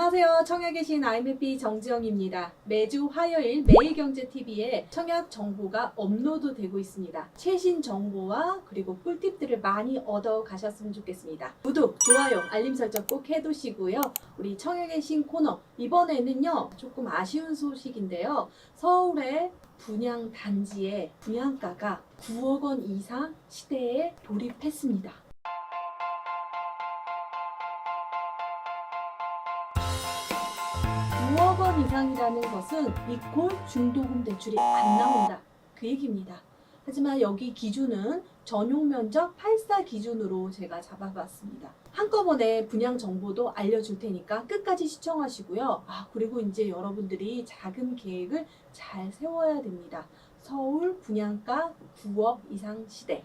안녕하세요. 청약에 계신 IMP 정지영입니다. 매주 화요일 매일경제TV에 청약 정보가 업로드되고 있습니다. 최신 정보와 그리고 꿀팁들을 많이 얻어 가셨으면 좋겠습니다. 구독, 좋아요, 알림 설정 꼭 해두시고요. 우리 청약에 계신 코너 이번에는요 조금 아쉬운 소식인데요. 서울의 분양 단지의 분양가가 9억 원 이상 시대에 돌입했습니다. 9억 원 이상이라는 것은 이꼴 중도금 대출이 안 나온다. 그 얘기입니다. 하지만 여기 기준은 전용 면적 84 기준으로 제가 잡아봤습니다. 한꺼번에 분양 정보도 알려줄 테니까 끝까지 시청하시고요. 그리고 이제 여러분들이 자금 계획을 잘 세워야 됩니다. 서울 분양가 9억 이상 시대.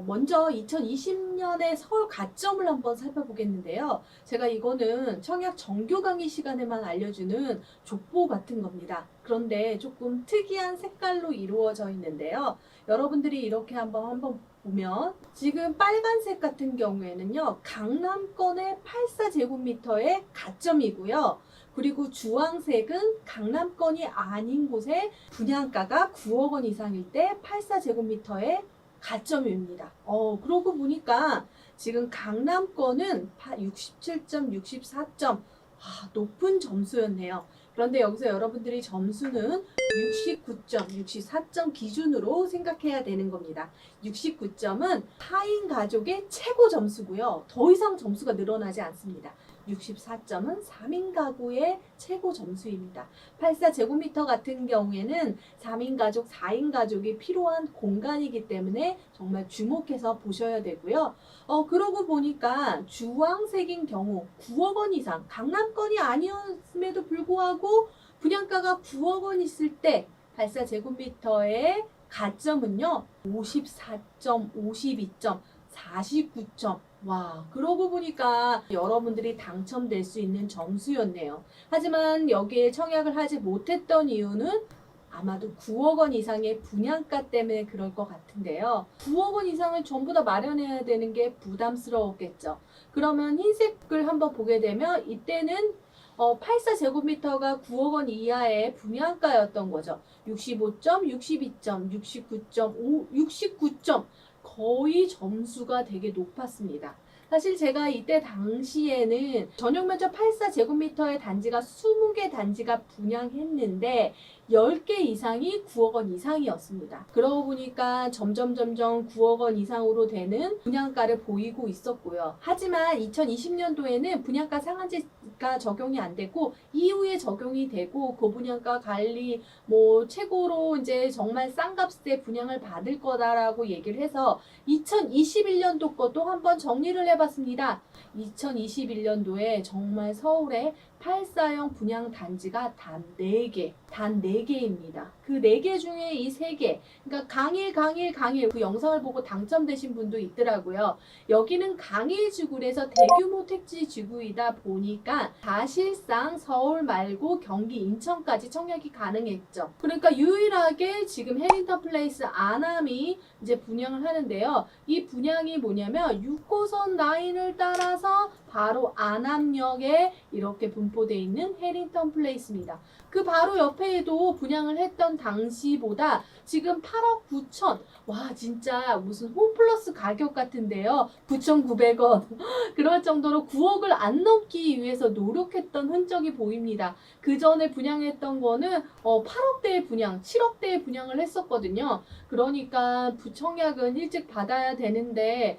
먼저 2020년의 서울 가점을 한번 살펴보겠는데요. 제가 이거는 청약 정규 강의 시간에만 알려주는 족보 같은 겁니다. 그런데 조금 특이한 색깔로 이루어져 있는데요. 여러분들이 이렇게 한번 보면 지금 빨간색 같은 경우에는요. 강남권의 84제곱미터의 가점이고요. 그리고 주황색은 강남권이 아닌 곳에 분양가가 9억 원 이상일 때 84제곱미터의 가점입니다. 그러고 보니까 지금 강남권은 67점, 64점, 높은 점수였네요. 그런데 여기서 여러분들이 점수는 69점, 64점 기준으로 생각해야 되는 겁니다. 69점은 4인 가족의 최고 점수고요. 더 이상 점수가 늘어나지 않습니다. 64점은 3인 가구의 최고 점수입니다. 84제곱미터 같은 경우에는 3인 가족, 4인 가족이 필요한 공간이기 때문에 정말 주목해서 보셔야 되고요. 그러고 보니까 주황색인 경우 9억 원 이상, 강남권이 아니었음에도 불구하고 분양가가 9억 원 있을 때 84제곱미터의 가점은요. 54점, 52점, 49점. 그러고 보니까 여러분들이 당첨될 수 있는 점수였네요. 하지만 여기에 청약을 하지 못했던 이유는 아마도 9억 원 이상의 분양가 때문에 그럴 것 같은데요. 9억 원 이상을 전부 다 마련해야 되는 게 부담스러웠겠죠. 그러면 흰색을 한번 보게 되면 이때는 84제곱미터가 9억 원 이하의 분양가였던 거죠. 65점, 62점, 69점, 69점. 거의 점수가 되게 높았습니다. 사실 제가 이때 당시에는 전용 면적 84제곱미터의 단지가 20개 단지가 분양했는데 10개 이상이 9억 원 이상이었습니다. 그러고 보니까 점점 9억 원 이상으로 되는 분양가를 보이고 있었고요. 하지만 2020년도에는 분양가 상한제가 적용이 안 되고 이후에 적용이 되고 그 분양가 관리 최고로 이제 정말 싼 값에 분양을 받을 거다라고 얘기를 해서 2021년도 것도 한번 정리를 해봤습니다. 2021년도에 정말 서울에 84형 분양 단지가 단 4개입니다. 그 4개 중에 이 3개, 그러니까 강일 그 영상을 보고 당첨되신 분도 있더라고요. 여기는 강일지구에서 대규모 택지 지구이다 보니까 사실상 서울 말고 경기 인천까지 청약이 가능했죠. 그러니까 유일하게 지금 해링턴 플레이스 안암이 이제 분양을 하는데요. 이 분양이 뭐냐면 6호선 라인을 따라서 바로 안암역에 이렇게 분포되어 있는 해링턴 플레이스입니다. 그 바로 옆에도 분양을 했던 당시보다 지금 8억 9천. 진짜 무슨 홈플러스 가격 같은데요. 9,900원. 그럴 정도로 9억을 안 넘기 위해서 노력했던 흔적이 보입니다. 그 전에 분양했던 거는 8억대의 분양, 7억대의 분양을 했었거든요. 그러니까 부청약은 일찍 받아야 되는데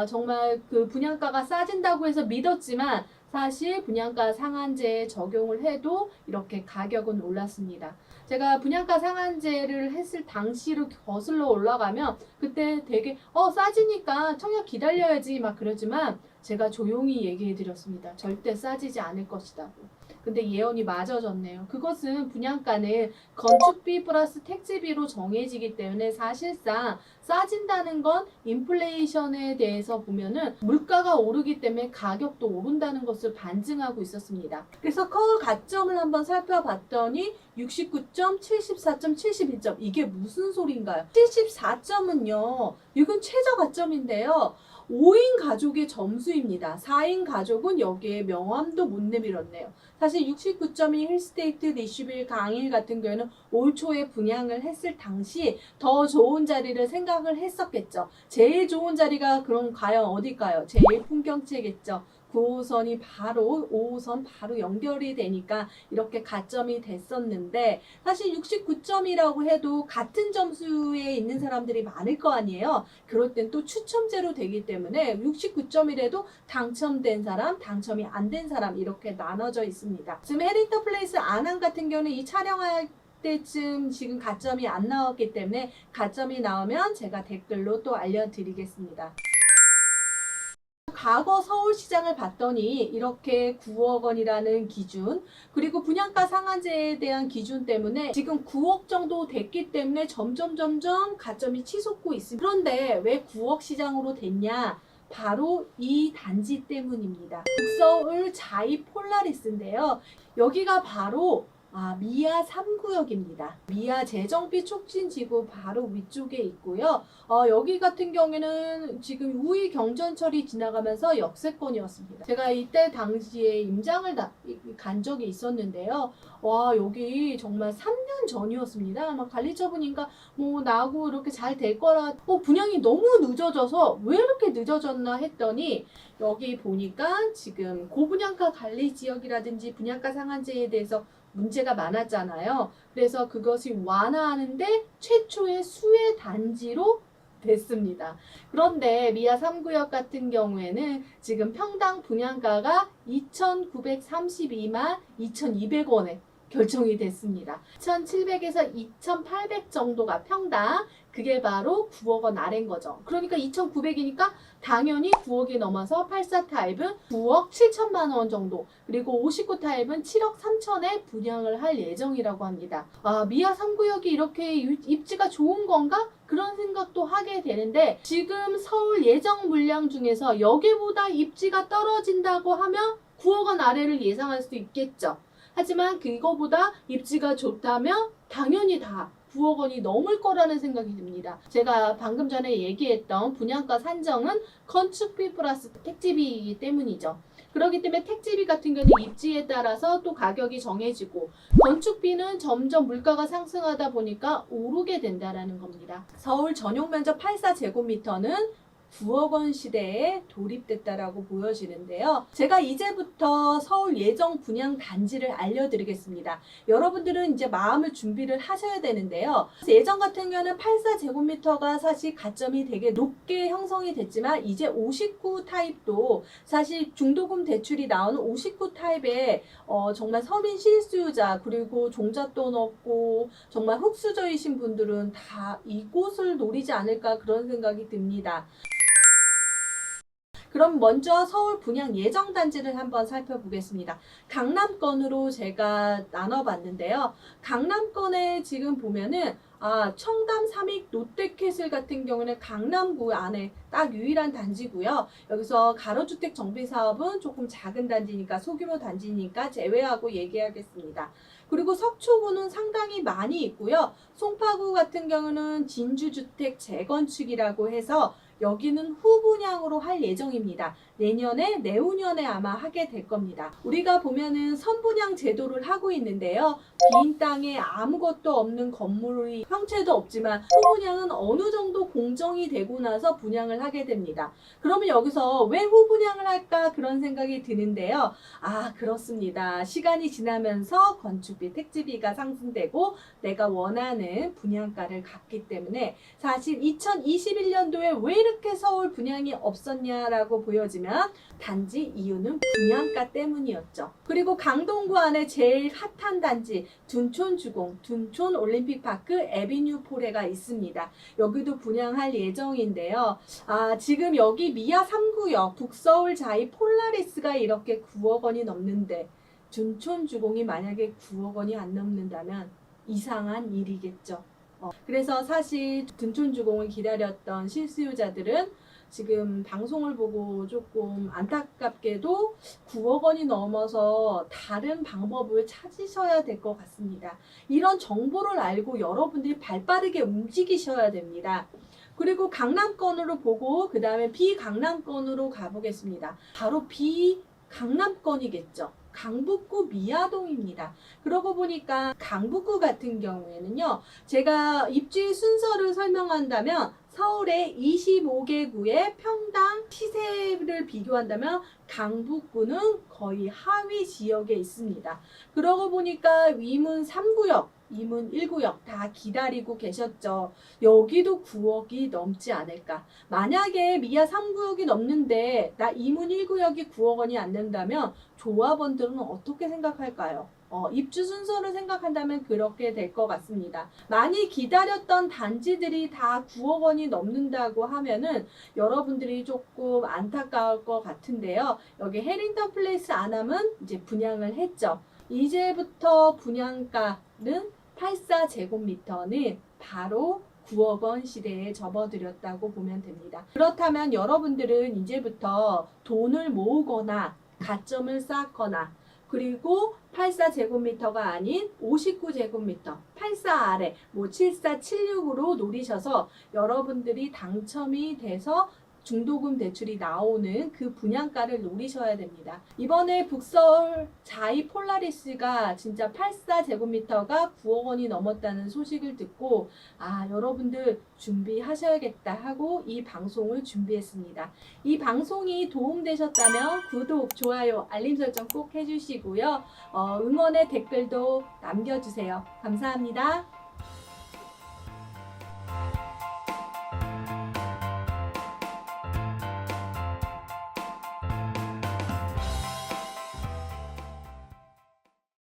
정말 그 분양가가 싸진다고 해서 믿었지만 사실 분양가 상한제에 적용을 해도 이렇게 가격은 올랐습니다. 제가 분양가 상한제를 했을 당시로 거슬러 올라가면 그때 되게 싸지니까 청약 기다려야지 막 그러지만 제가 조용히 얘기해 드렸습니다. 절대 싸지지 않을 것이라고. 근데 예언이 맞아졌네요. 그것은 분양가는 건축비 플러스 택지비로 정해지기 때문에 사실상 싸진다는 건 인플레이션에 대해서 보면은 물가가 오르기 때문에 가격도 오른다는 것을 반증하고 있었습니다. 그래서 서울 가점을 한번 살펴봤더니 69점, 74점, 71점. 이게 무슨 소린가요? 74점은요. 이건 최저 가점인데요. 5인 가족의 점수입니다. 4인 가족은 여기에 명함도 못 내밀었네요. 사실 69.2 힐스테이트 리시빌 강일 같은 경우에는 올 초에 분양을 했을 당시 더 좋은 자리를 생각을 했었겠죠. 제일 좋은 자리가 그럼 과연 어딜까요? 제일 풍경채겠죠. 9호선이 바로 5호선 바로 연결이 되니까 이렇게 가점이 됐었는데, 사실 69점이라고 해도 같은 점수에 있는 사람들이 많을 거 아니에요. 그럴 땐 또 추첨제로 되기 때문에 69점이라도 당첨된 사람, 당첨이 안 된 사람 이렇게 나눠져 있습니다. 지금 해리턴 플레이스 안암 같은 경우는 이 촬영할 때쯤 지금 가점이 안 나왔기 때문에 가점이 나오면 제가 댓글로 또 알려드리겠습니다. 과거 서울시장을 봤더니 이렇게 9억 원이라는 기준, 그리고 분양가 상한제에 대한 기준 때문에 지금 9억 정도 됐기 때문에 점점 가점이 치솟고 있습니다. 그런데 왜 9억 시장으로 됐냐? 바로 이 단지 때문입니다. 북서울 자이 폴라리스인데요. 여기가 바로 미아 3구역입니다. 미아 재정비 촉진지구 바로 위쪽에 있고요. 여기 같은 경우에는 지금 우이 경전철이 지나가면서 역세권이었습니다. 제가 이때 당시에 임장을 간 적이 있었는데요. 와, 여기 정말 3년 전이었습니다. 아마 관리처분인가 뭐 나고 이렇게 잘 될 거라 분양이 너무 늦어져서 왜 이렇게 늦어졌나 했더니 여기 보니까 지금 고분양가 관리 지역이라든지 분양가 상한제에 대해서 문제가 많았잖아요. 그래서 그것이 완화하는데 최초의 수혜 단지로 됐습니다. 그런데 미아 3구역 같은 경우에는 지금 평당 분양가가 2,932만 2,200원에 결정이 됐습니다. 2,700에서 2,800 정도가 평당, 그게 바로 9억 원 아래인 거죠. 그러니까 2,900이니까 당연히 9억이 넘어서 84 타입은 9억 7천만 원 정도, 그리고 59 타입은 7억 3천에 분양을 할 예정이라고 합니다. 미아 3구역이 이렇게 입지가 좋은 건가? 그런 생각도 하게 되는데, 지금 서울 예정 물량 중에서 여기보다 입지가 떨어진다고 하면 9억 원 아래를 예상할 수 있겠죠. 하지만 그거보다 입지가 좋다면 당연히 다 9억 원이 넘을 거라는 생각이 듭니다. 제가 방금 전에 얘기했던 분양가 산정은 건축비 플러스 택지비이기 때문이죠. 그렇기 때문에 택지비 같은 경우는 입지에 따라서 또 가격이 정해지고, 건축비는 점점 물가가 상승하다 보니까 오르게 된다라는 겁니다. 서울 전용 면적 84제곱미터는 9억 원 시대에 돌입됐다라고 보여지는데요. 제가 이제부터 서울 예정 분양 단지를 알려드리겠습니다. 여러분들은 이제 마음을 준비를 하셔야 되는데요. 예전 같은 경우는 84제곱미터가 사실 가점이 되게 높게 형성이 됐지만, 이제 59 타입도 사실 중도금 대출이 나오는 59 타입에 정말 서민 실수요자, 그리고 종잣돈 없고 정말 흙수저이신 분들은 다 이곳을 노리지 않을까 그런 생각이 듭니다. 그럼 먼저 서울 분양 예정 단지를 한번 살펴보겠습니다. 강남권으로 제가 나눠봤는데요. 강남권에 지금 보면은 청담 삼익 롯데캐슬 같은 경우는 강남구 안에 딱 유일한 단지고요. 여기서 가로주택 정비 사업은 조금 작은 단지니까, 소규모 단지니까 제외하고 얘기하겠습니다. 그리고 석초구는 상당히 많이 있고요. 송파구 같은 경우는 진주주택 재건축이라고 해서 여기는 후분양으로 할 예정입니다. 내년에 내후년에 아마 하게 될 겁니다. 우리가 보면은 선분양 제도를 하고 있는데요. 빈 땅에 아무것도 없는 건물이 형체도 없지만 후분양은 어느 정도 공정이 되고 나서 분양을 하게 됩니다. 그러면 여기서 왜 후분양을 할까 그런 생각이 드는데요. 그렇습니다. 시간이 지나면서 건축비, 택지비가 상승되고 내가 원하는 분양가를 갖기 때문에, 사실 2021년도에 왜 이렇게 서울 분양이 없었냐라고 보여지면 단지 이유는 분양가 때문이었죠. 그리고 강동구 안에 제일 핫한 단지 둔촌주공, 둔촌올림픽파크 에비뉴 포레가 있습니다. 여기도 분양할 예정인데요. 지금 여기 미아 3구역 북서울 자이 폴라리스가 이렇게 9억 원이 넘는데 둔촌주공이 만약에 9억 원이 안 넘는다면 이상한 일이겠죠. 그래서 사실 둔촌주공을 기다렸던 실수요자들은 지금 방송을 보고 조금 안타깝게도 9억 원이 넘어서 다른 방법을 찾으셔야 될 것 같습니다. 이런 정보를 알고 여러분들이 발빠르게 움직이셔야 됩니다. 그리고 강남권으로 보고 그 다음에 비강남권으로 가보겠습니다. 바로 비강남권이겠죠. 강북구 미아동입니다. 그러고 보니까 강북구 같은 경우에는요. 제가 입지 순서를 설명한다면 서울의 25개 구의 평당 시세를 비교한다면 강북구는 거의 하위 지역에 있습니다. 그러고 보니까 위문 3구역, 이문 1구역 다 기다리고 계셨죠. 여기도 9억이 넘지 않을까. 만약에 미아 3구역이 넘는데 나 이문 1구역이 9억 원이 안 된다면 조합원들은 어떻게 생각할까요? 입주 순서를 생각한다면 그렇게 될 것 같습니다. 많이 기다렸던 단지들이 다 9억 원이 넘는다고 하면은 여러분들이 조금 안타까울 것 같은데요. 여기 해링턴 플레이스 안암은 이제 분양을 했죠. 이제부터 분양가는 84제곱미터는 바로 9억 원 시대에 접어들였다고 보면 됩니다. 그렇다면 여러분들은 이제부터 돈을 모으거나 가점을 쌓거나 그리고 84제곱미터가 아닌 59제곱미터, 84 아래, 74, 76으로 노리셔서 여러분들이 당첨이 돼서 중도금 대출이 나오는 그 분양가를 노리셔야 됩니다. 이번에 북서울 자이 폴라리스가 진짜 84제곱미터가 9억 원이 넘었다는 소식을 듣고 여러분들 준비하셔야겠다 하고 이 방송을 준비했습니다. 이 방송이 도움되셨다면 구독, 좋아요, 알림 설정 꼭 해주시고요. 응원의 댓글도 남겨주세요. 감사합니다.